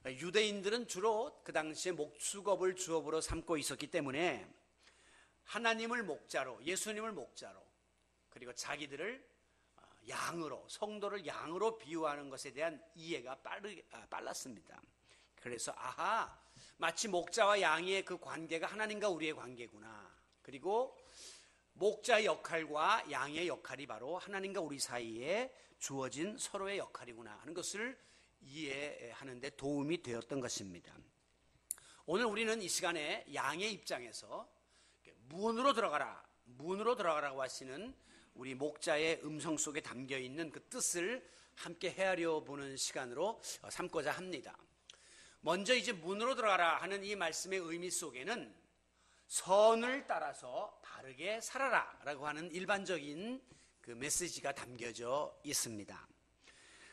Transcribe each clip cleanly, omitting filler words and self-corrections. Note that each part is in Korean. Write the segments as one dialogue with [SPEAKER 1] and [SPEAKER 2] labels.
[SPEAKER 1] 유대인들은 주로 그 당시에 목축업을 주업으로 삼고 있었기 때문에 하나님을 목자로, 예수님을 목자로, 그리고 자기들을 양으로, 성도를 양으로 비유하는 것에 대한 이해가 빨랐습니다. 그래서 마치 목자와 양의 그 관계가 하나님과 우리의 관계구나. 그리고 목자의 역할과 양의 역할이 바로 하나님과 우리 사이에 주어진 서로의 역할이구나 하는 것을 이해하는 데 도움이 되었던 것입니다. 오늘 우리는 이 시간에 양의 입장에서 문으로 들어가라고 하시는 우리 목자의 음성 속에 담겨있는 그 뜻을 함께 헤아려 보는 시간으로 삼고자 합니다. 먼저 이제 문으로 들어가라 하는 이 말씀의 의미 속에는 선을 따라서 바르게 살아라 라고 하는 일반적인 그 메시지가 담겨져 있습니다.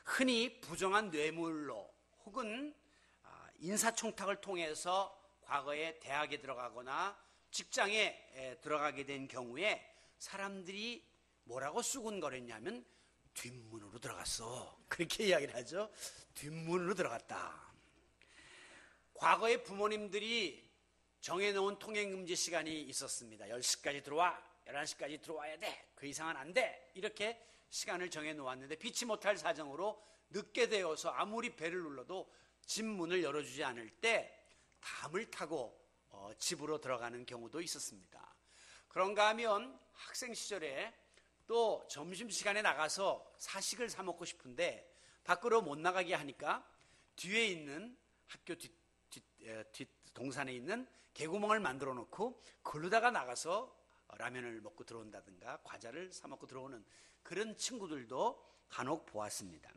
[SPEAKER 1] 흔히 부정한 뇌물로 혹은 인사청탁을 통해서 과거에 대학에 들어가거나 직장에 들어가게 된 경우에 사람들이 뭐라고 수군거렸냐면 뒷문으로 들어갔어, 그렇게 이야기를 하죠. 뒷문으로 들어갔다. 과거에 부모님들이 정해놓은 통행금지 시간이 있었습니다. 10시까지 들어와, 11시까지 들어와야 돼, 그 이상은 안 돼, 이렇게 시간을 정해놓았는데 피치 못할 사정으로 늦게 되어서 아무리 배를 눌러도 집 문을 열어주지 않을 때 담을 타고 집으로 들어가는 경우도 있었습니다. 그런가 하면 학생 시절에 또 점심시간에 나가서 사식을 사 먹고 싶은데 밖으로 못 나가게 하니까 뒤에 있는 학교 뒷 동산에 있는 개구멍을 만들어 놓고 걸르다가 나가서 라면을 먹고 들어온다든가 과자를 사 먹고 들어오는 그런 친구들도 간혹 보았습니다.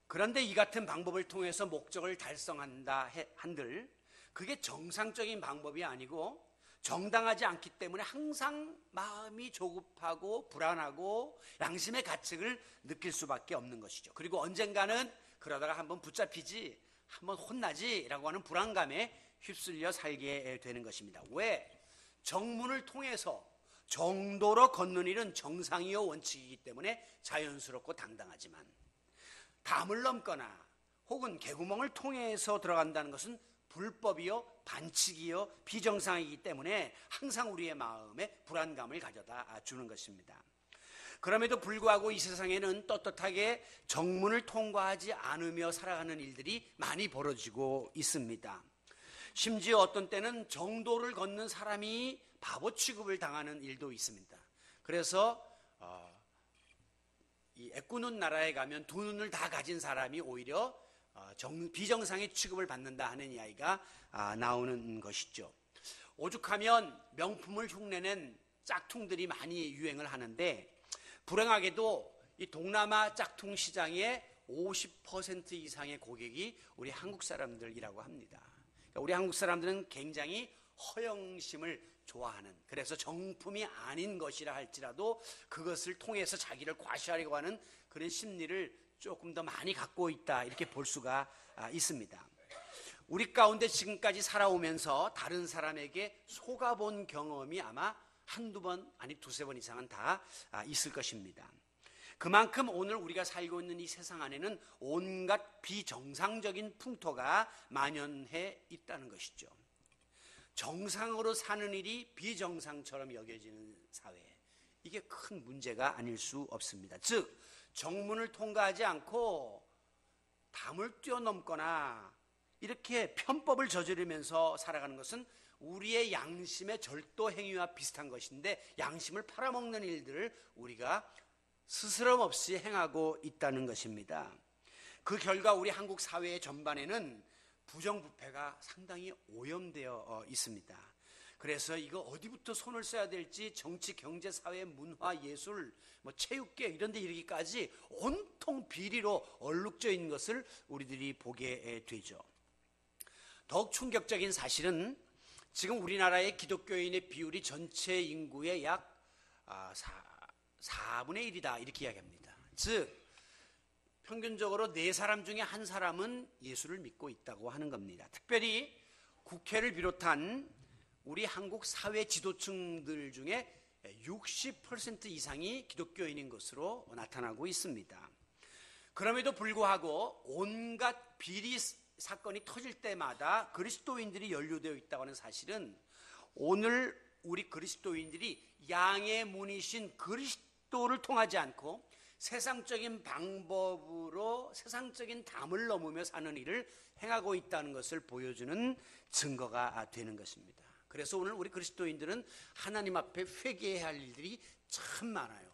[SPEAKER 1] 그런데 이 같은 방법을 통해서 목적을 달성한다 한들 그게 정상적인 방법이 아니고 정당하지 않기 때문에 항상 마음이 조급하고 불안하고 양심의 가책을 느낄 수밖에 없는 것이죠. 그리고 언젠가는 그러다가 한번 붙잡히지, 한번 혼나지 라고 하는 불안감에 휩쓸려 살게 되는 것입니다. 왜? 정문을 통해서 정도로 걷는 일은 정상이요 원칙이기 때문에 자연스럽고 당당하지만 담을 넘거나 혹은 개구멍을 통해서 들어간다는 것은 불법이요 반칙이요 비정상이기 때문에 항상 우리의 마음에 불안감을 가져다 주는 것입니다. 그럼에도 불구하고 이 세상에는 떳떳하게 정문을 통과하지 않으며 살아가는 일들이 많이 벌어지고 있습니다. 심지어 어떤 때는 정도를 걷는 사람이 바보 취급을 당하는 일도 있습니다. 그래서 이 애꾸는 나라에 가면 두 눈을 다 가진 사람이 오히려 비정상의 취급을 받는다 하는 이야기가 나오는 것이죠. 오죽하면 명품을 흉내낸 짝퉁들이 많이 유행을 하는데 불행하게도 이 동남아 짝퉁 시장의 50% 이상의 고객이 우리 한국 사람들이라고 합니다. 그러니까 우리 한국 사람들은 굉장히 허영심을 좋아하는, 그래서 정품이 아닌 것이라 할지라도 그것을 통해서 자기를 과시하려고 하는 그런 심리를 조금 더 많이 갖고 있다, 이렇게 볼 수가 있습니다. 우리 가운데 지금까지 살아오면서 다른 사람에게 속아본 경험이 아마 한두 번, 아니 두세 번 이상은 다 있을 것입니다. 그만큼 오늘 우리가 살고 있는 이 세상 안에는 온갖 비정상적인 풍토가 만연해 있다는 것이죠. 정상으로 사는 일이 비정상처럼 여겨지는 사회, 이게 큰 문제가 아닐 수 없습니다. 즉 정문을 통과하지 않고 담을 뛰어넘거나 이렇게 편법을 저지르면서 살아가는 것은 우리의 양심의 절도 행위와 비슷한 것인데 양심을 팔아먹는 일들을 우리가 스스럼 없이 행하고 있다는 것입니다. 그 결과 우리 한국 사회 전반에는 부정부패가 상당히 오염되어 있습니다. 그래서 이거 어디부터 손을 써야 될지 정치, 경제, 사회, 문화, 예술, 체육계 이런 데 이르기까지 온통 비리로 얼룩져 있는 것을 우리들이 보게 되죠. 더욱 충격적인 사실은 지금 우리나라의 기독교인의 비율이 전체 인구의 약 4분의 1이다 이렇게 이야기합니다. 즉 평균적으로 4사람 중에 1사람은 예수를 믿고 있다고 하는 겁니다. 특별히 국회를 비롯한 우리 한국 사회 지도층들 중에 60% 이상이 기독교인인 것으로 나타나고 있습니다. 그럼에도 불구하고 온갖 비리 사건이 터질 때마다 그리스도인들이 연루되어 있다고 하는 사실은 오늘 우리 그리스도인들이 양의 문이신 그리스도를 통하지 않고 세상적인 방법으로 세상적인 담을 넘으며 사는 일을 행하고 있다는 것을 보여주는 증거가 되는 것입니다. 그래서 오늘 우리 그리스도인들은 하나님 앞에 회개해야 할 일들이 참 많아요.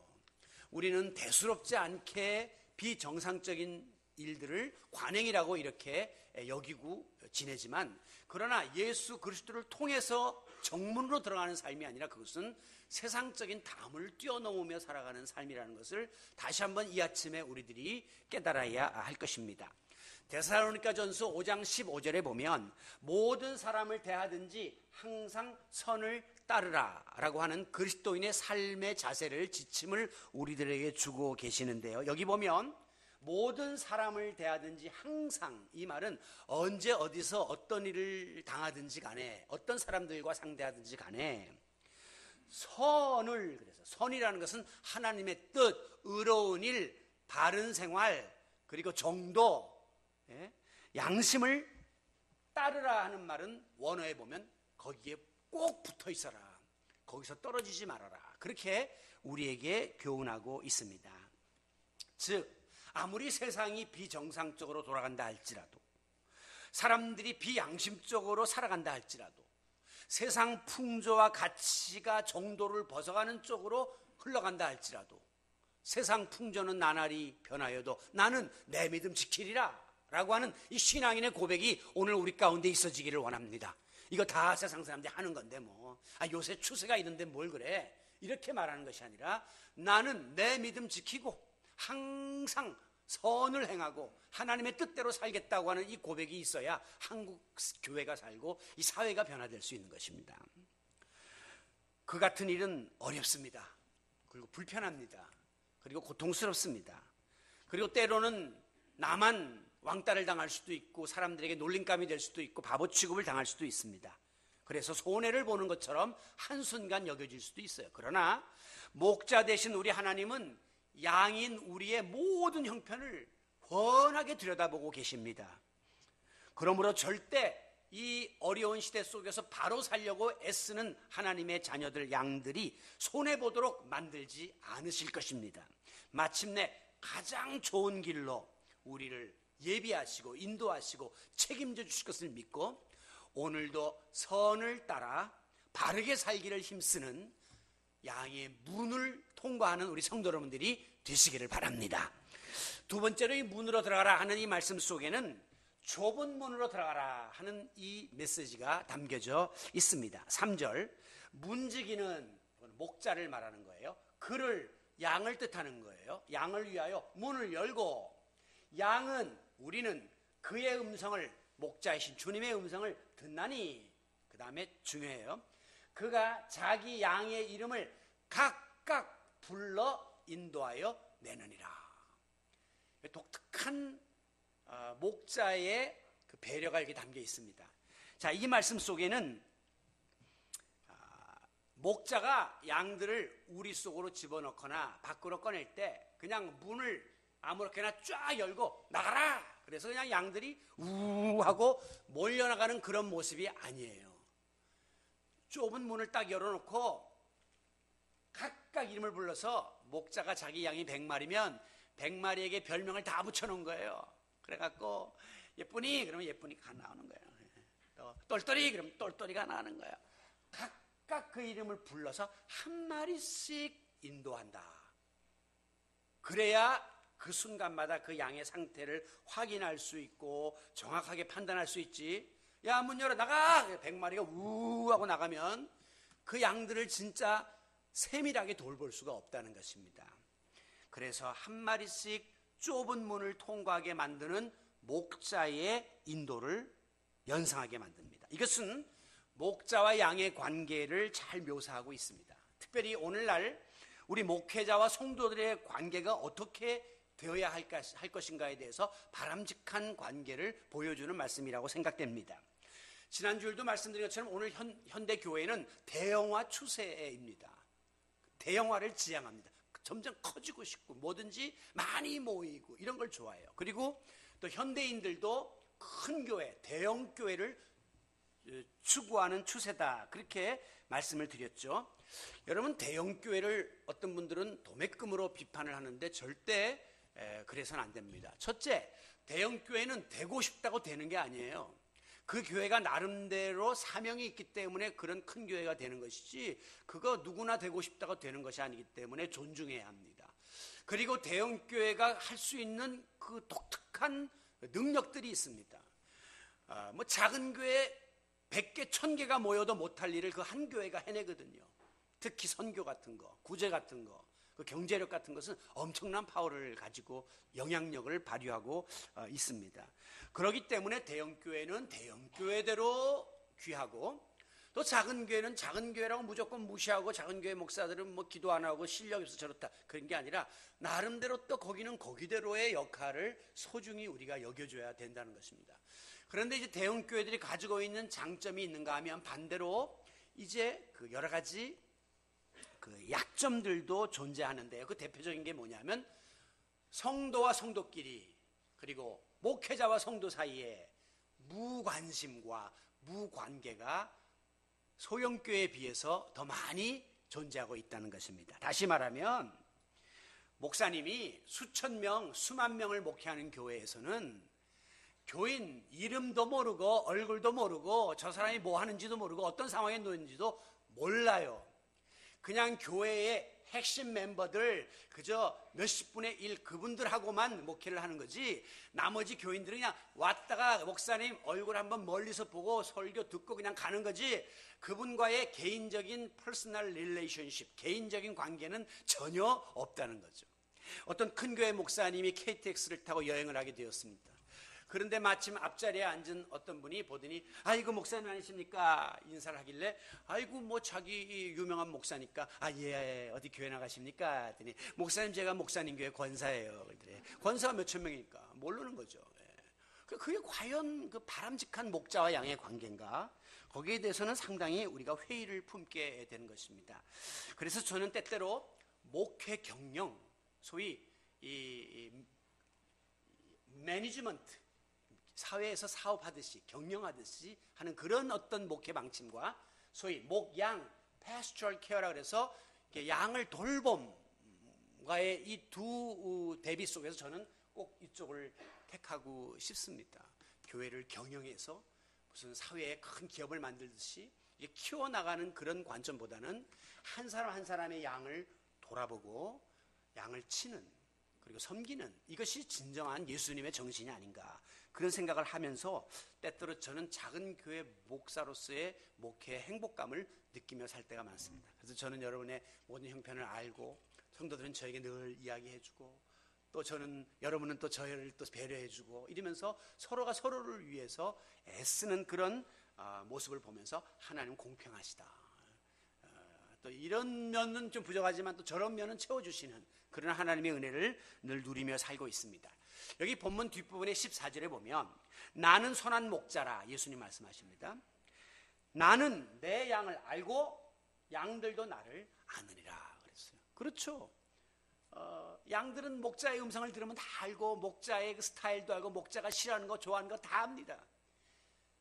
[SPEAKER 1] 우리는 대수롭지 않게 비정상적인 일들을 관행이라고 이렇게 여기고 지내지만, 그러나 예수 그리스도를 통해서 정문으로 들어가는 삶이 아니라 그것은 세상적인 담을 뛰어넘으며 살아가는 삶이라는 것을 다시 한번 이 아침에 우리들이 깨달아야 할 것입니다. 데살로니가전서 5장 15절에 보면 모든 사람을 대하든지 항상 선을 따르라 라고 하는 그리스도인의 삶의 자세를, 지침을 우리들에게 주고 계시는데요. 여기 보면 모든 사람을 대하든지 항상, 이 말은 언제 어디서 어떤 일을 당하든지 간에 어떤 사람들과 상대하든지 간에 선을, 그래서 선이라는 것은 하나님의 뜻, 의로운 일, 바른 생활, 그리고 정도, 양심을 따르라 하는 말은 원어에 보면 거기에 꼭 붙어 있어라, 거기서 떨어지지 말아라, 그렇게 우리에게 교훈하고 있습니다. 즉 아무리 세상이 비정상적으로 돌아간다 할지라도, 사람들이 비양심적으로 살아간다 할지라도, 세상 풍조와 가치가 정도를 벗어가는 쪽으로 흘러간다 할지라도, 세상 풍조는 나날이 변하여도 나는 내 믿음 지키리라 라고 하는 이 신앙인의 고백이 오늘 우리 가운데 있어지기를 원합니다. 이거 다 세상 사람들이 하는 건데 요새 추세가 이런데 뭘 그래, 이렇게 말하는 것이 아니라 나는 내 믿음 지키고 항상 선을 행하고 하나님의 뜻대로 살겠다고 하는 이 고백이 있어야 한국 교회가 살고 이 사회가 변화될 수 있는 것입니다. 그 같은 일은 어렵습니다. 그리고 불편합니다. 그리고 고통스럽습니다. 그리고 때로는 나만 왕따를 당할 수도 있고 사람들에게 놀림감이 될 수도 있고 바보 취급을 당할 수도 있습니다. 그래서 손해를 보는 것처럼 한순간 여겨질 수도 있어요. 그러나 목자 되신 우리 하나님은 양인 우리의 모든 형편을 훤하게 들여다보고 계십니다. 그러므로 절대 이 어려운 시대 속에서 바로 살려고 애쓰는 하나님의 자녀들, 양들이 손해보도록 만들지 않으실 것입니다. 마침내 가장 좋은 길로 우리를 예비하시고 인도하시고 책임져 주실 것을 믿고 오늘도 선을 따라 바르게 살기를 힘쓰는 양의 문을 통과하는 우리 성도 여러분들이 되시기를 바랍니다. 두 번째로 이 문으로 들어가라 하는 이 말씀 속에는 좁은 문으로 들어가라 하는 이 메시지가 담겨져 있습니다. 3절, 문지기는 목자를 말하는 거예요. 그를, 양을 뜻하는 거예요. 양을 위하여 문을 열고, 양은, 우리는 그의 음성을, 목자이신 주님의 음성을 듣나니, 그 다음에 중요해요. 그가 자기 양의 이름을 각각 불러 인도하여 내느니라. 독특한 목자의 그 배려가 이렇게 담겨 있습니다. 자, 이 말씀 속에는 목자가 양들을 우리 속으로 집어넣거나 밖으로 꺼낼 때 그냥 문을 아무렇게나 쫙 열고 나가라, 그래서 그냥 양들이 우 하고 몰려나가는 그런 모습이 아니에요. 좁은 문을 딱 열어놓고 각각 이름을 불러서, 목자가 자기 양이 100마리면 100마리에게 별명을 다 붙여놓은 거예요. 그래갖고 예쁘니 그러면 예쁘니가 나오는 거예요. 또 똘똘이 그러면 똘똘이가 나오는 거예요. 각각 그 이름을 불러서 한 마리씩 인도한다. 그래야 그 순간마다 그 양의 상태를 확인할 수 있고 정확하게 판단할 수 있지. 야, 문 열어 나가! 100마리가 우 하고 나가면 그 양들을 진짜 세밀하게 돌볼 수가 없다는 것입니다. 그래서 한 마리씩 좁은 문을 통과하게 만드는 목자의 인도를 연상하게 만듭니다. 이것은 목자와 양의 관계를 잘 묘사하고 있습니다. 특별히 오늘날 우리 목회자와 성도들의 관계가 어떻게 되어야 할 것인가에 대해서 바람직한 관계를 보여주는 말씀이라고 생각됩니다. 지난주에도 말씀드린 것처럼 오늘 현대 교회는 대형화 추세입니다. 대형화를 지향합니다. 점점 커지고 싶고 뭐든지 많이 모이고 이런 걸 좋아해요. 그리고 또 현대인들도 큰 교회, 대형 교회를 추구하는 추세다. 그렇게 말씀을 드렸죠. 여러분, 대형 교회를 어떤 분들은 도매금으로 비판을 하는데 절대 그래서는 안 됩니다. 첫째, 대형 교회는 되고 싶다고 되는 게 아니에요. 그 교회가 나름대로 사명이 있기 때문에 그런 큰 교회가 되는 것이지, 그거 누구나 되고 싶다고 되는 것이 아니기 때문에 존중해야 합니다. 그리고 대형 교회가 할 수 있는 그 독특한 능력들이 있습니다. 뭐 작은 교회 100개, 1000개가 모여도 못할 일을 그 한 교회가 해내거든요. 특히 선교 같은 거, 구제 같은 거, 그 경제력 같은 것은 엄청난 파워를 가지고 영향력을 발휘하고 있습니다. 그렇기 때문에 대형 교회는 대형 교회대로 귀하고, 또 작은 교회는 작은 교회라고 무조건 무시하고 작은 교회 목사들은 뭐 기도 안 하고 실력이 없어서 저렇다, 그런 게 아니라 나름대로 또 거기는 거기대로의 역할을 소중히 우리가 여겨줘야 된다는 것입니다. 그런데 이제 대형 교회들이 가지고 있는 장점이 있는가 하면 반대로 이제 그 여러 가지 그 약점들도 존재하는데요. 그 대표적인 게 뭐냐면 성도와 성도끼리, 그리고 목회자와 성도 사이에 무관심과 무관계가 소형교회에 비해서 더 많이 존재하고 있다는 것입니다. 다시 말하면 목사님이 수천 명, 수만 명을 목회하는 교회에서는 교인 이름도 모르고 얼굴도 모르고 저 사람이 뭐 하는지도 모르고 어떤 상황에 놓였는지도 몰라요. 그냥 교회의 핵심 멤버들, 그저 몇십 분의 일 그분들하고만 목회를 하는 거지, 나머지 교인들은 그냥 왔다가 목사님 얼굴 한번 멀리서 보고 설교 듣고 그냥 가는 거지, 그분과의 개인적인 퍼스널 릴레이션십, 개인적인 관계는 전혀 없다는 거죠. 어떤 큰 교회 목사님이 KTX를 타고 여행을 하게 되었습니다. 그런데 마침 앞자리에 앉은 어떤 분이 보더니 아이고 목사님 아니십니까? 인사를 하길래 아이고 뭐 자기 유명한 목사니까 예, 어디 교회 나가십니까? 했더니 목사님 제가 목사님 교회 권사예요. 그랬더니 권사가 몇천 명일까? 모르는 거죠. 그게 과연 그 바람직한 목자와 양의 관계인가? 거기에 대해서는 상당히 우리가 회의를 품게 되는 것입니다. 그래서 저는 때때로 목회 경영, 소위 이 매니지먼트, 사회에서 사업하듯이 경영하듯이 하는 그런 어떤 목회 방침과 소위 목양, pastoral care라 그래서 양을 돌봄과의 이 두 대비 속에서 저는 꼭 이쪽을 택하고 싶습니다. 교회를 경영해서 무슨 사회에 큰 기업을 만들듯이 키워나가는 그런 관점보다는 한 사람 한 사람의 양을 돌아보고 양을 치는, 그리고 섬기는, 이것이 진정한 예수님의 정신이 아닌가, 그런 생각을 하면서 때때로 저는 작은 교회 목사로서의 목회의 행복감을 느끼며 살 때가 많습니다. 그래서 저는 여러분의 모든 형편을 알고, 성도들은 저에게 늘 이야기해주고, 또 저는, 여러분은 또 저를 또 배려해주고, 이러면서 서로가 서로를 위해서 애쓰는 그런 모습을 보면서 하나님 공평하시다, 또 이런 면은 좀 부족하지만 또 저런 면은 채워주시는 그런 하나님의 은혜를 늘 누리며 살고 있습니다. 여기 본문 뒷부분의 14절에 보면 나는 선한 목자라, 예수님 말씀하십니다. 나는 내 양을 알고 양들도 나를 아느니라 그랬어요. 그렇죠. 양들은 목자의 음성을 들으면 다 알고, 목자의 그 스타일도 알고, 목자가 싫어하는 거 좋아하는 거 다 압니다.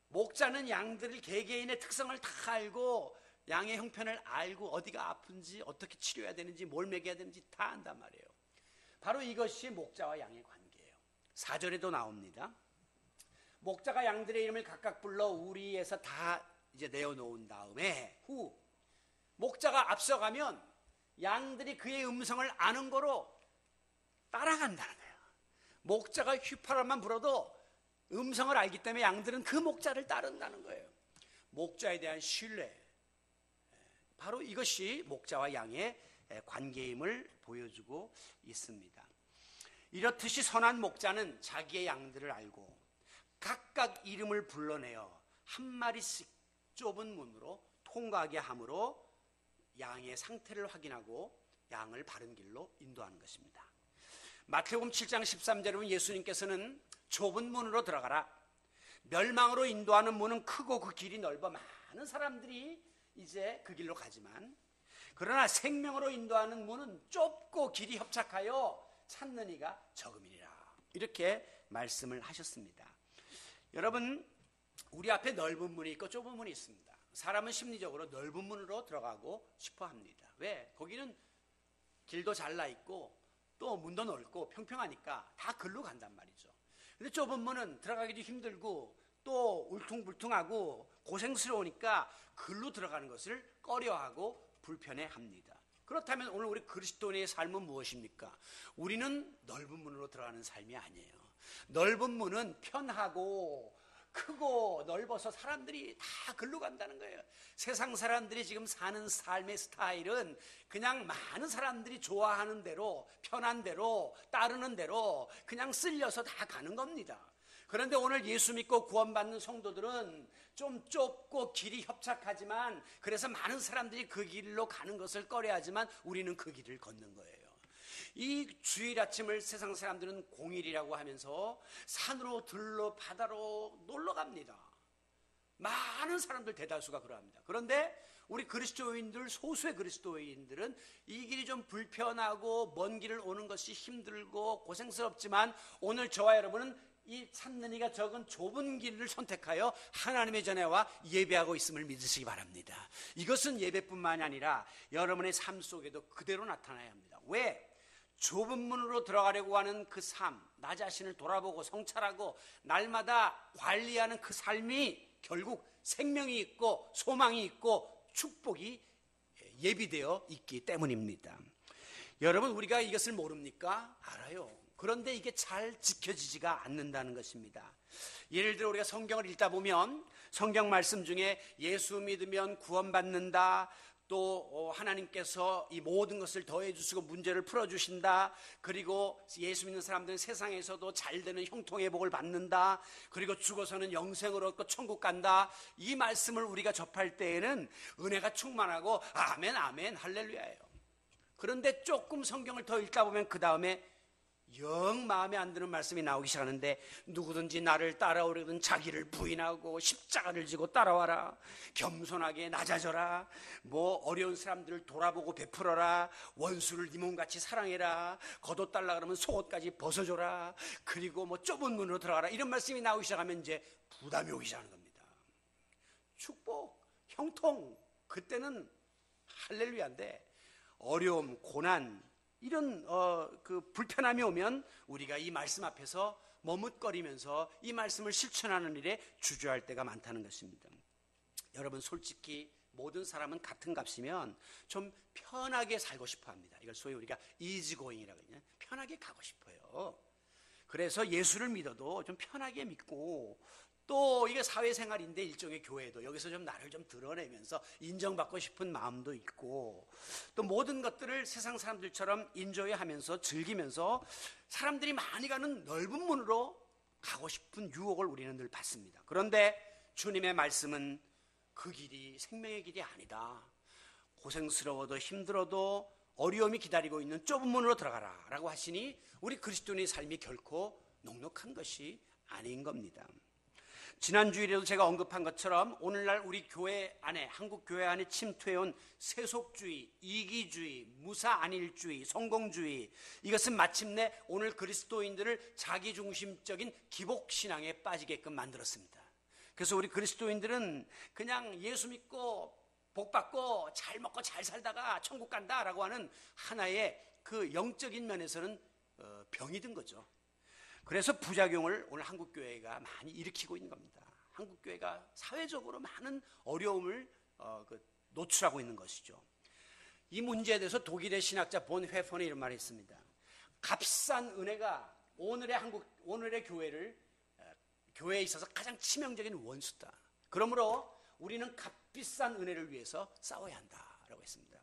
[SPEAKER 1] 목자는 양들을 개개인의 특성을 다 알고, 양의 형편을 알고, 어디가 아픈지, 어떻게 치료해야 되는지, 뭘 먹여야 되는지 다 안단 말이에요. 바로 이것이 목자와 양의 관계예요. 4절에도 나옵니다. 목자가 양들의 이름을 각각 불러 우리에서 다 이제 내어놓은 다음에 목자가 앞서가면 양들이 그의 음성을 아는 거로 따라간다는 거예요. 목자가 휘파람만 불어도 음성을 알기 때문에 양들은 그 목자를 따른다는 거예요. 목자에 대한 신뢰, 바로 이것이 목자와 양의 관계임을 보여주고 있습니다. 이렇듯이 선한 목자는 자기의 양들을 알고 각각 이름을 불러내어 한 마리씩 좁은 문으로 통과하게 함으로 양의 상태를 확인하고 양을 바른 길로 인도하는 것입니다. 마태복음 7장 13절에 보면 예수님께서는 좁은 문으로 들어가라, 멸망으로 인도하는 문은 크고 그 길이 넓어 많은 사람들이 이제 그 길로 가지만, 그러나 생명으로 인도하는 문은 좁고 길이 협착하여 찾는 이가 적음이니라, 이렇게 말씀을 하셨습니다. 여러분, 우리 앞에 넓은 문이 있고 좁은 문이 있습니다. 사람은 심리적으로 넓은 문으로 들어가고 싶어 합니다. 왜? 거기는 길도 잘나 있고 또 문도 넓고 평평하니까 다 글로 간단 말이죠. 근데 좁은 문은 들어가기도 힘들고 또 울퉁불퉁하고 고생스러우니까 글로 들어가는 것을 꺼려하고 불편해합니다. 그렇다면 오늘 우리 그리스도인의 삶은 무엇입니까? 우리는 넓은 문으로 들어가는 삶이 아니에요. 넓은 문은 편하고 크고 넓어서 사람들이 다 글로 간다는 거예요. 세상 사람들이 지금 사는 삶의 스타일은 그냥 많은 사람들이 좋아하는 대로, 편한 대로, 따르는 대로 그냥 쓸려서 다 가는 겁니다. 그런데 오늘 예수 믿고 구원받는 성도들은 좀 좁고 길이 협착하지만, 그래서 많은 사람들이 그 길로 가는 것을 꺼려하지만 우리는 그 길을 걷는 거예요. 이 주일 아침을 세상 사람들은 공일이라고 하면서 산으로 들로 바다로 놀러 갑니다. 많은 사람들 대다수가 그러합니다. 그런데 우리 그리스도인들, 소수의 그리스도인들은 이 길이 좀 불편하고 먼 길을 오는 것이 힘들고 고생스럽지만 오늘 저와 여러분은 이 찾는 이가 적은 좁은 길을 선택하여 하나님의 전에와 예배하고 있음을 믿으시기 바랍니다. 이것은 예배뿐만이 아니라 여러분의 삶 속에도 그대로 나타나야 합니다. 왜? 좁은 문으로 들어가려고 하는 그 삶, 나 자신을 돌아보고 성찰하고 날마다 관리하는 그 삶이 결국 생명이 있고 소망이 있고 축복이 예비되어 있기 때문입니다. 여러분, 우리가 이것을 모릅니까? 알아요. 그런데 이게 잘 지켜지지가 않는다는 것입니다. 예를 들어 우리가 성경을 읽다 보면 성경 말씀 중에 예수 믿으면 구원받는다, 또 하나님께서 이 모든 것을 더해 주시고 문제를 풀어 주신다, 그리고 예수 믿는 사람들은 세상에서도 잘 되는 형통의 복을 받는다, 그리고 죽어서는 영생을 얻고 천국 간다, 이 말씀을 우리가 접할 때에는 은혜가 충만하고 아멘 아멘 할렐루야예요. 그런데 조금 성경을 더 읽다 보면 그 다음에 영 마음에 안 드는 말씀이 나오기 시작하는데, 누구든지 나를 따라오려든 자기를 부인하고 십자가를 지고 따라와라, 겸손하게 낮아져라, 뭐 어려운 사람들을 돌아보고 베풀어라, 원수를 네 몸같이 사랑해라, 겉옷 달라 그러면 속옷까지 벗어줘라, 그리고 뭐 좁은 문으로 들어가라, 이런 말씀이 나오기 시작하면 이제 부담이 오기 시작하는 겁니다. 축복, 형통, 그때는 할렐루야인데 어려움, 고난, 이런 그 불편함이 오면 우리가 이 말씀 앞에서 머뭇거리면서 이 말씀을 실천하는 일에 주저할 때가 많다는 것입니다. 여러분, 솔직히 모든 사람은 같은 값이면 좀 편하게 살고 싶어 합니다. 이걸 소위 우리가 이지고잉이라고 하냐, 편하게 가고 싶어요. 그래서 예수를 믿어도 좀 편하게 믿고, 또 이게 사회생활인데 일종의 교회도 여기서 좀 나를 좀 드러내면서 인정받고 싶은 마음도 있고, 또 모든 것들을 세상 사람들처럼 인조해하면서 즐기면서 사람들이 많이 가는 넓은 문으로 가고 싶은 유혹을 우리는 늘 받습니다. 그런데 주님의 말씀은 그 길이 생명의 길이 아니다. 고생스러워도 힘들어도 어려움이 기다리고 있는 좁은 문으로 들어가라 라고 하시니 우리 그리스도인의 삶이 결코 넉넉한 것이 아닌 겁니다. 지난 주일에도 제가 언급한 것처럼 오늘날 우리 교회 안에, 한국 교회 안에 침투해온 세속주의, 이기주의, 무사안일주의, 성공주의, 이것은 마침내 오늘 그리스도인들을 자기중심적인 기복신앙에 빠지게끔 만들었습니다. 그래서 우리 그리스도인들은 그냥 예수 믿고 복받고 잘 먹고 잘 살다가 천국 간다라고 하는 하나의 그 영적인 면에서는 병이 든 거죠. 그래서 부작용을 오늘 한국교회가 많이 일으키고 있는 겁니다. 한국교회가 사회적으로 많은 어려움을 노출하고 있는 것이죠. 이 문제에 대해서 독일의 신학자 본 회펀이 이런 말을 했습니다. 값싼 은혜가 오늘의 교회에 있어서 가장 치명적인 원수다. 그러므로 우리는 값비싼 은혜를 위해서 싸워야 한다라고 했습니다.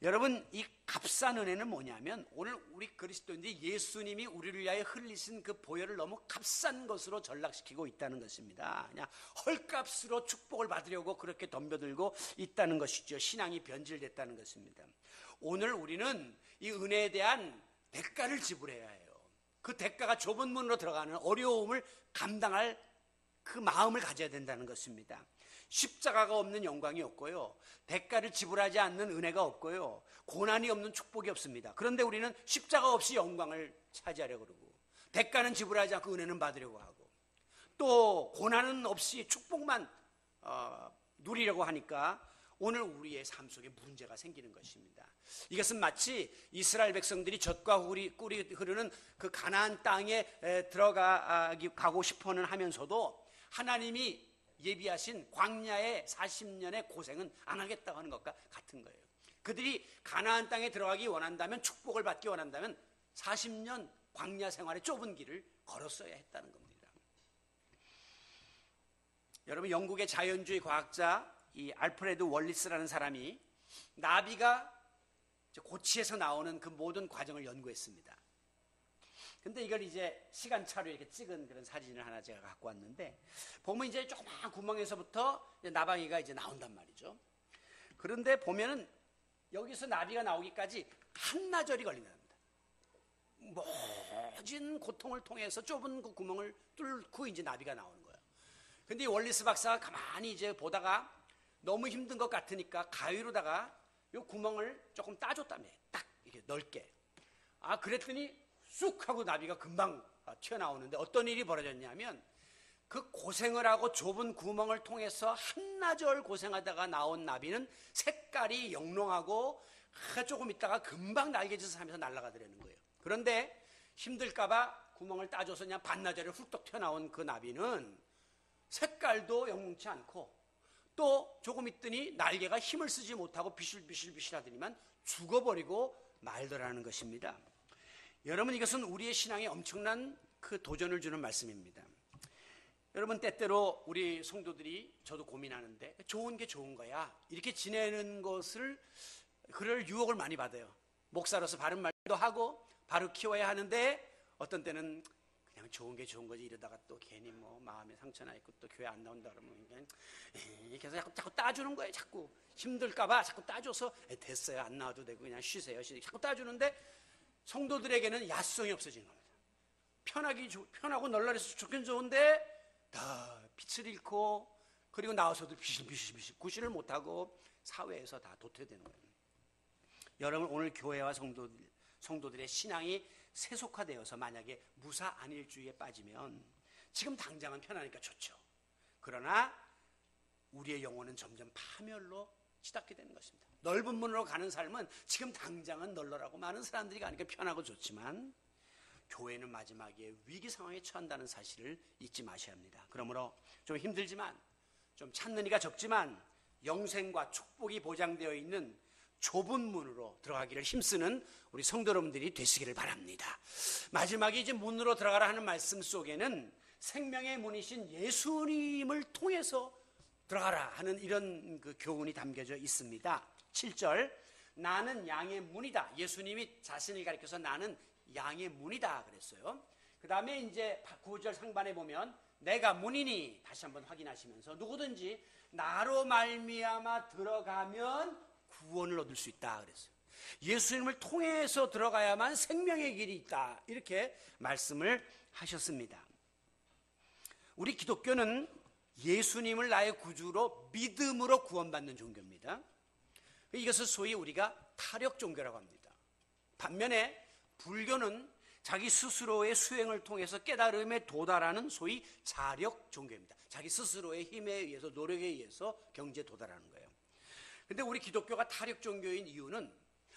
[SPEAKER 1] 여러분, 이 값싼 은혜는 뭐냐면 오늘 우리 그리스도인들이 예수님이 우리를 위하여 흘리신 그 보혈을 너무 값싼 것으로 전락시키고 있다는 것입니다. 그냥 헐값으로 축복을 받으려고 그렇게 덤벼들고 있다는 것이죠. 신앙이 변질됐다는 것입니다. 오늘 우리는 이 은혜에 대한 대가를 지불해야 해요. 그 대가가 좁은 문으로 들어가는 어려움을 감당할 그 마음을 가져야 된다는 것입니다. 십자가가 없는 영광이 없고요, 대가를 지불하지 않는 은혜가 없고요, 고난이 없는 축복이 없습니다. 그런데 우리는 십자가 없이 영광을 차지하려고 그러고, 대가는 지불하지 않고 은혜는 받으려고 하고, 또 고난은 없이 축복만 누리려고 하니까 오늘 우리의 삶 속에 문제가 생기는 것입니다. 이것은 마치 이스라엘 백성들이 젖과 꿀이 흐르는 그 가나안 땅에 가고 싶어는 하면서도 하나님이 예비하신 광야의 40년의 고생은 안 하겠다고 하는 것과 같은 거예요. 그들이 가나안 땅에 들어가기 원한다면, 축복을 받기 원한다면 40년 광야 생활의 좁은 길을 걸었어야 했다는 겁니다. 여러분, 영국의 자연주의 과학자 이 알프레드 월리스라는 사람이 나비가 고치에서 나오는 그 모든 과정을 연구했습니다. 근데 이걸 이제 시간차로 이렇게 찍은 그런 사진을 하나 제가 갖고 왔는데, 보면 이제 조그마한 구멍에서부터 이제 나방이가 이제 나온단 말이죠. 그런데 보면은 여기서 나비가 나오기까지 한나절이 걸린답니다. 모진 고통을 통해서 좁은 그 구멍을 뚫고 이제 나비가 나오는 거예요. 근데 이 월리스 박사가 가만히 이제 보다가 너무 힘든 것 같으니까 가위로다가 이 구멍을 조금 따줬다며, 딱 이렇게 넓게. 그랬더니 쑥 하고 나비가 금방 튀어나오는데, 어떤 일이 벌어졌냐면 그 고생을 하고 좁은 구멍을 통해서 한나절 고생하다가 나온 나비는 색깔이 영롱하고 조금 있다가 금방 날개짓을 하면서 날아가더라는 거예요. 그런데 힘들까봐 구멍을 따줘서 그냥 반나절에 훌떡 튀어나온 그 나비는 색깔도 영롱치 않고 또 조금 있더니 날개가 힘을 쓰지 못하고 비실비실 하더니만 죽어버리고 말더라는 것입니다. 여러분, 이것은 우리의 신앙에 엄청난 그 도전을 주는 말씀입니다. 여러분, 때때로 우리 성도들이, 저도 고민하는데, 좋은 게 좋은 거야, 이렇게 지내는 것을, 그럴 유혹을 많이 받아요. 목사로서 바른 말도 하고 바로 키워야 하는데, 어떤 때는 그냥 좋은 게 좋은 거지, 이러다가 또 괜히 뭐 마음에 상처나 있고 또 교회 안 나온다 그러면 그냥 이렇게 해서 자꾸 따주는 거예요. 자꾸 힘들까봐 자꾸 따줘서 됐어요, 안 나와도 되고 그냥 쉬세요. 자꾸 따주는데 성도들에게는 야수성이 없어지는 겁니다. 편하고 널널해서 좋긴 좋은데 다 빛을 잃고, 그리고 나와서도 비실비실 구실을 못하고 사회에서 다 도태되는 거예요. 여러분, 오늘 교회와 성도들의 신앙이 세속화되어서 만약에 무사 안일주의에 빠지면 지금 당장은 편하니까 좋죠. 그러나 우리의 영혼은 점점 파멸로 치닫게 되는 것입니다. 넓은 문으로 가는 삶은 지금 당장은 널널하고 많은 사람들이 가니까 편하고 좋지만, 교회는 마지막에 위기 상황에 처한다는 사실을 잊지 마셔야 합니다. 그러므로 좀 힘들지만, 좀 찾는 이가 적지만 영생과 축복이 보장되어 있는 좁은 문으로 들어가기를 힘쓰는 우리 성도 여러분들이 되시기를 바랍니다. 마지막에 이제 문으로 들어가라 하는 말씀 속에는 생명의 문이신 예수님을 통해서 들어가라 하는 이런 그 교훈이 담겨져 있습니다. 7절, 나는 양의 문이다. 예수님이 자신을 가리켜서 나는 양의 문이다 그랬어요. 그 다음에 이제 9절 상반에 보면 내가 문이니, 다시 한번 확인하시면서 누구든지 나로 말미암아 들어가면 구원을 얻을 수 있다 그랬어요. 예수님을 통해서 들어가야만 생명의 길이 있다, 이렇게 말씀을 하셨습니다. 우리 기독교는 예수님을 나의 구주로 믿음으로 구원받는 종교입니다. 이것을 소위 우리가 타력 종교라고 합니다. 반면에 불교는 자기 스스로의 수행을 통해서 깨달음에 도달하는 소위 자력 종교입니다. 자기 스스로의 힘에 의해서, 노력에 의해서 경지에 도달하는 거예요. 근데 우리 기독교가 타력 종교인 이유는,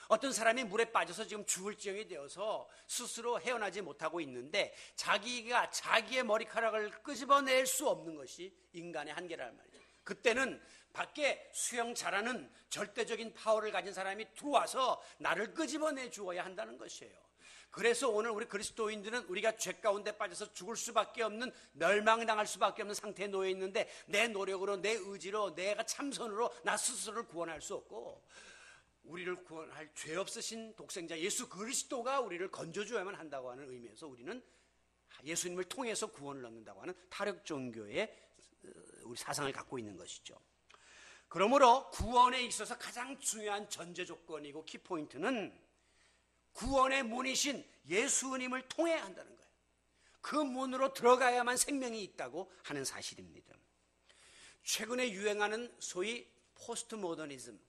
[SPEAKER 1] 어떤 사람이 물에 빠져서 지금 죽을 지경이 되어서 스스로 헤어나지 못하고 있는데 자기가 자기의 머리카락을 끄집어낼 수 없는 것이 인간의 한계라는 말이죠. 그때는 밖에 수영 잘하는 절대적인 파워를 가진 사람이 들어와서 나를 끄집어내 주어야 한다는 것이에요. 그래서 오늘 우리 그리스도인들은 우리가 죄 가운데 빠져서 죽을 수밖에 없는, 멸망당할 수밖에 없는 상태에 놓여 있는데, 내 노력으로, 내 의지로, 내가 참선으로 나 스스로를 구원할 수 없고, 우리를 구원할 죄 없으신 독생자 예수 그리스도가 우리를 건져줘야만 한다고 하는 의미에서 우리는 예수님을 통해서 구원을 얻는다고 하는 타력 종교의 우리 사상을 갖고 있는 것이죠. 그러므로 구원에 있어서 가장 중요한 전제 조건이고 키포인트는 구원의 문이신 예수님을 통해야 한다는 거예요. 그 문으로 들어가야만 생명이 있다고 하는 사실입니다. 최근에 유행하는 소위 포스트 모더니즘,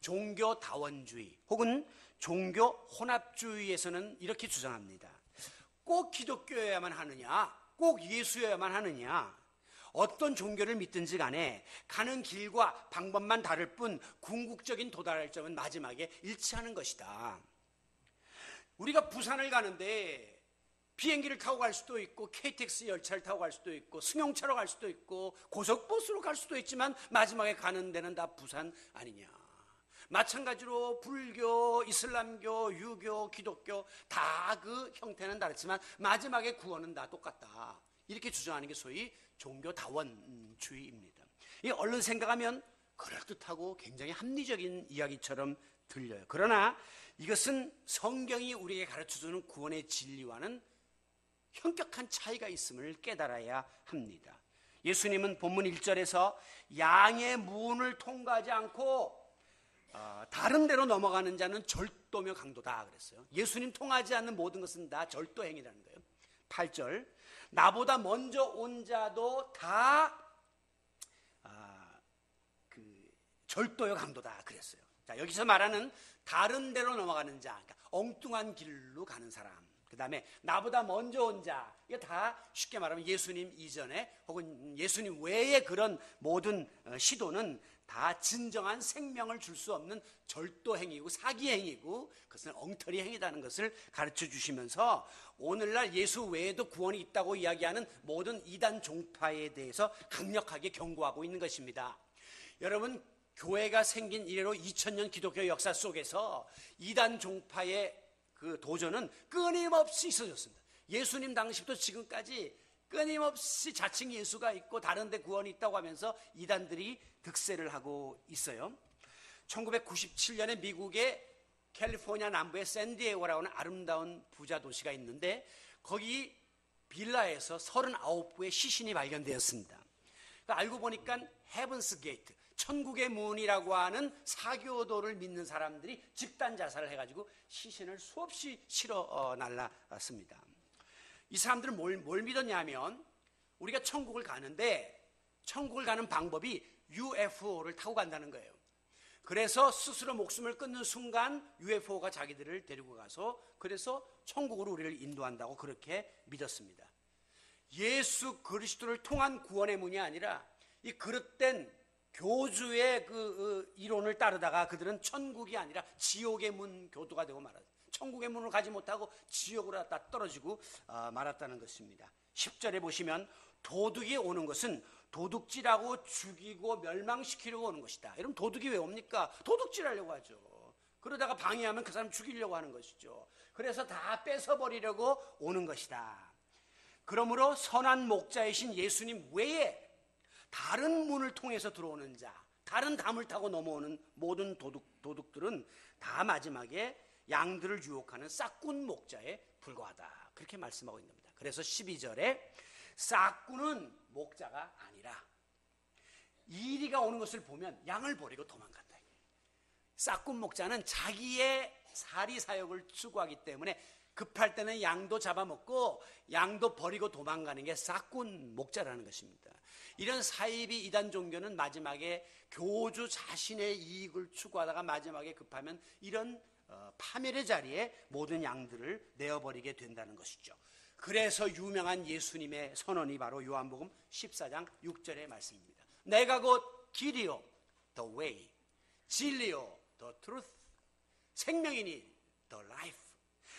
[SPEAKER 1] 종교 다원주의 혹은 종교 혼합주의에서는 이렇게 주장합니다. 꼭 기독교여야만 하느냐? 꼭 예수여야만 하느냐? 어떤 종교를 믿든지 간에 가는 길과 방법만 다를 뿐 궁극적인 도달할 점은 마지막에 일치하는 것이다. 우리가 부산을 가는데 비행기를 타고 갈 수도 있고 KTX 열차를 타고 갈 수도 있고 승용차로 갈 수도 있고 고속버스로 갈 수도 있지만 마지막에 가는 데는 다 부산 아니냐. 마찬가지로 불교, 이슬람교, 유교, 기독교 다 그 형태는 다르지만 마지막에 구원은 다 똑같다. 이렇게 주장하는 게 소위 종교다원주의입니다. 이 얼른 생각하면 그럴듯하고 굉장히 합리적인 이야기처럼 들려요. 그러나 이것은 성경이 우리에게 가르쳐주는 구원의 진리와는 현격한 차이가 있음을 깨달아야 합니다. 예수님은 본문 1절에서 양의 문을 통과하지 않고 다른 데로 넘어가는 자는 절도며 강도다 그랬어요. 예수님 통하지 않는 모든 것은 다 절도행위라는 거예요. 8절 나보다 먼저 온 자도 다 절도요 강도다 그랬어요. 자, 여기서 말하는 다른 데로 넘어가는 자, 그러니까 엉뚱한 길로 가는 사람, 그 다음에 나보다 먼저 온 자, 이게 다 쉽게 말하면 예수님 이전에 혹은 예수님 외의 그런 모든 시도는 다 진정한 생명을 줄 수 없는 절도행위고 사기행위고 그것은 엉터리 행위라는 것을 가르쳐 주시면서 오늘날 예수 외에도 구원이 있다고 이야기하는 모든 이단 종파에 대해서 강력하게 경고하고 있는 것입니다. 여러분, 교회가 생긴 이래로 2000년 기독교 역사 속에서 이단 종파의 그 도전은 끊임없이 있어졌습니다. 예수님 당시부터 지금까지 끊임없이 자칭 예수가 있고 다른 데 구원이 있다고 하면서 이단들이 득세를 하고 있어요. 1997년에 미국의 캘리포니아 남부의 샌디에고라고 하는 아름다운 부자 도시가 있는데 거기 빌라에서 39부의 시신이 발견되었습니다. 그러니까 알고 보니까 헤븐스 게이트, 천국의 문이라고 하는 사교도를 믿는 사람들이 집단 자살을 해가지고 시신을 수없이 실어 날랐습니다. 이 사람들은 뭘 믿었냐면 우리가 천국을 가는데 천국을 가는 방법이 UFO를 타고 간다는 거예요. 그래서 스스로 목숨을 끊는 순간 UFO가 자기들을 데리고 가서 그래서 천국으로 우리를 인도한다고 그렇게 믿었습니다. 예수 그리스도를 통한 구원의 문이 아니라 이 그릇된 교주의 그 이론을 따르다가 그들은 천국이 아니라 지옥의 문 교도가 되고 말았어요. 천국의 문을 가지 못하고 지옥으로 다 떨어지고 말았다는 것입니다. 10절에 보시면 도둑이 오는 것은 도둑질하고 죽이고 멸망시키려고 오는 것이다. 여러분, 도둑이 왜 옵니까? 도둑질하려고 하죠. 그러다가 방해하면 그 사람 죽이려고 하는 것이죠. 그래서 다 뺏어버리려고 오는 것이다. 그러므로 선한 목자이신 예수님 외에 다른 문을 통해서 들어오는 자, 다른 담을 타고 넘어오는 모든 도둑들은 다 마지막에 양들을 유혹하는 싹군 목자에 불과하다. 그렇게 말씀하고 있는 겁니다. 그래서 12절에 싹군은 목자가 아니라 이리가 오는 것을 보면 양을 버리고 도망간다. 싹군 목자는 자기의 사리 사욕을 추구하기 때문에 급할 때는 양도 잡아먹고 양도 버리고 도망가는 게 싹군 목자라는 것입니다. 이런 사이비 이단 종교는 마지막에 교주 자신의 이익을 추구하다가 마지막에 급하면 이런 파멸의 자리에 모든 양들을 내어버리게 된다는 것이죠. 그래서 유명한 예수님의 선언이 바로 요한복음 14장 6절의 말씀입니다. 내가 곧 길이요 the way, 진리요 the truth, 생명이니 the life.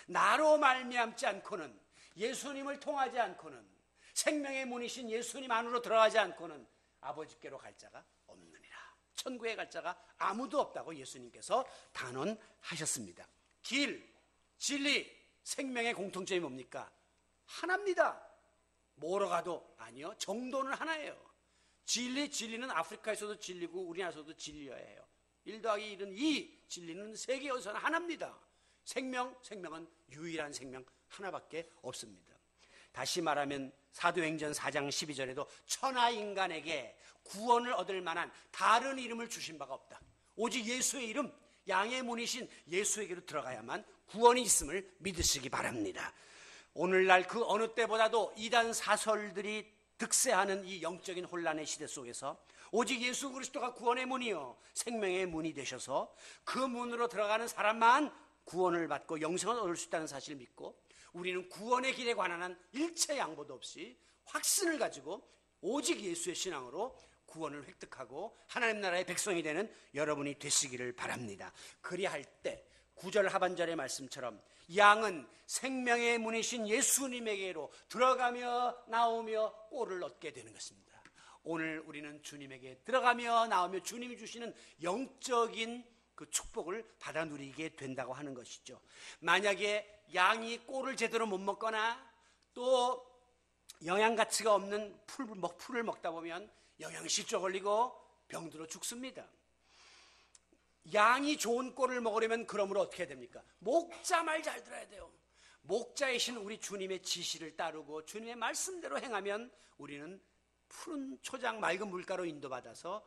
[SPEAKER 1] 나로 말미암지 않고는, 예수님을 통하지 않고는, 생명의 문이신 예수님 안으로 들어가지 않고는 아버지께로 갈 자가 없느니라. 천국에 갈 자가 아무도 없다고 예수님께서 단언하셨습니다. 길, 진리, 생명의 공통점이 뭡니까? 하나입니다. 뭐로 가도 아니요, 정도는 하나예요. 진리는 아프리카에서도 진리고 우리나라에서도 진리여야 해요. 1 더하기 1은 2, 진리는 세계에서는 하나입니다. 생명은 유일한 생명 하나밖에 없습니다. 다시 말하면 사도행전 4장 12절에도 천하 인간에게 구원을 얻을 만한 다른 이름을 주신 바가 없다. 오직 예수의 이름, 양의 문이신 예수에게로 들어가야만 구원이 있음을 믿으시기 바랍니다. 오늘날 그 어느 때보다도 이단 사설들이 득세하는 이 영적인 혼란의 시대 속에서 오직 예수 그리스도가 구원의 문이요 생명의 문이 되셔서 그 문으로 들어가는 사람만 구원을 받고 영생을 얻을 수 있다는 사실을 믿고 우리는 구원의 길에 관한 일체 양보도 없이 확신을 가지고 오직 예수의 신앙으로 구원을 획득하고 하나님 나라의 백성이 되는 여러분이 되시기를 바랍니다. 그리할 때 9절 하반절의 말씀처럼 양은 생명의 문이신 예수님에게로 들어가며 나오며 꼴을 얻게 되는 것입니다. 오늘 우리는 주님에게 들어가며 나오며 주님이 주시는 영적인 그 축복을 받아 누리게 된다고 하는 것이죠. 만약에 양이 꼴을 제대로 못 먹거나 또 영양 가치가 없는 풀을 먹다 보면 영양실조 걸리고 병들어 죽습니다. 양이 좋은 꼴을 먹으려면 그러므로 어떻게 해야 됩니까? 목자 말 잘 들어야 돼요. 목자이신 우리 주님의 지시를 따르고 주님의 말씀대로 행하면 우리는 푸른 초장 맑은 물가로 인도받아서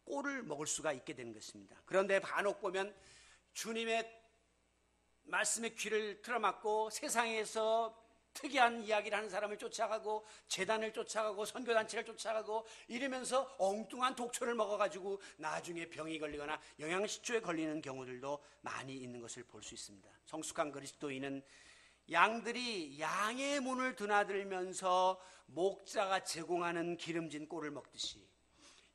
[SPEAKER 1] 꼴을 먹을 수가 있게 되는 것입니다. 그런데 간혹 보면 주님의 말씀의 귀를 틀어막고 세상에서 특이한 이야기를 하는 사람을 쫓아가고 재단을 쫓아가고 선교단체를 쫓아가고 이러면서 엉뚱한 독초를 먹어가지고 나중에 병이 걸리거나 영양실조에 걸리는 경우들도 많이 있는 것을 볼 수 있습니다. 성숙한 그리스도인은 양들이 양의 문을 드나들면서 목자가 제공하는 기름진 꼴을 먹듯이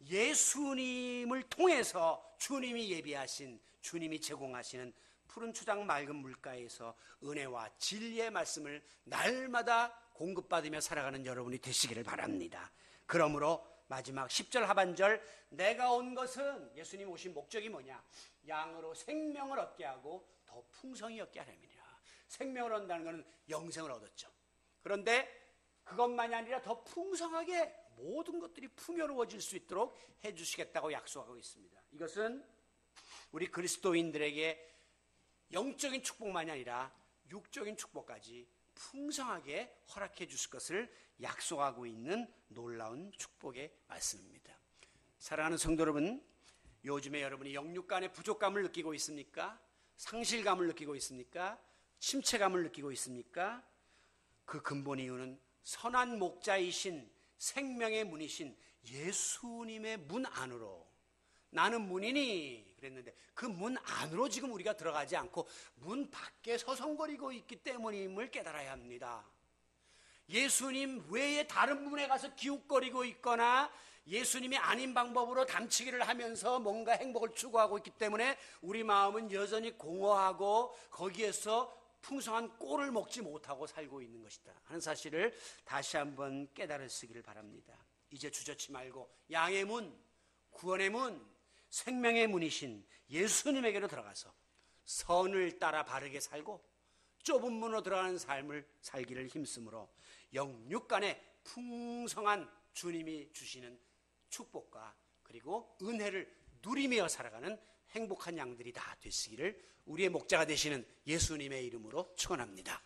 [SPEAKER 1] 예수님을 통해서 주님이 예비하신 주님이 제공하시는 푸른 초장 맑은 물가에서 은혜와 진리의 말씀을 날마다 공급받으며 살아가는 여러분이 되시기를 바랍니다. 그러므로 마지막 10절 하반절 내가 온 것은 예수님 오신 목적이 뭐냐? 양으로 생명을 얻게 하고 더 풍성히 얻게 하려니라. 생명을 얻는다는 것은 영생을 얻었죠. 그런데 그것만이 아니라 더 풍성하게 모든 것들이 풍요로워질 수 있도록 해주시겠다고 약속하고 있습니다. 이것은 우리 그리스도인들에게 영적인 축복만이 아니라 육적인 축복까지 풍성하게 허락해 주실 것을 약속하고 있는 놀라운 축복의 말씀입니다. 사랑하는 성도 여러분, 요즘에 여러분이 영육 간의 부족감을 느끼고 있습니까? 상실감을 느끼고 있습니까? 침체감을 느끼고 있습니까? 그 근본 이유는 선한 목자이신 생명의 문이신 예수님의 문 안으로 나는 문이니 그랬는데 그 문 안으로 지금 우리가 들어가지 않고 문 밖에 서성거리고 있기 때문임을 깨달아야 합니다. 예수님 외에 다른 문에 가서 기웃거리고 있거나 예수님이 아닌 방법으로 담치기를 하면서 뭔가 행복을 추구하고 있기 때문에 우리 마음은 여전히 공허하고 거기에서 풍성한 꼴을 먹지 못하고 살고 있는 것이다 하는 사실을 다시 한번 깨달으시기를 바랍니다. 이제 주저치 말고 양의 문, 구원의 문, 생명의 문이신 예수님에게로 들어가서 선을 따라 바르게 살고 좁은 문으로 들어가는 삶을 살기를 힘쓰므로 영육 간의 풍성한 주님이 주시는 축복과 그리고 은혜를 누리며 살아가는 행복한 양들이 다 되시기를 우리의 목자가 되시는 예수님의 이름으로 축원합니다.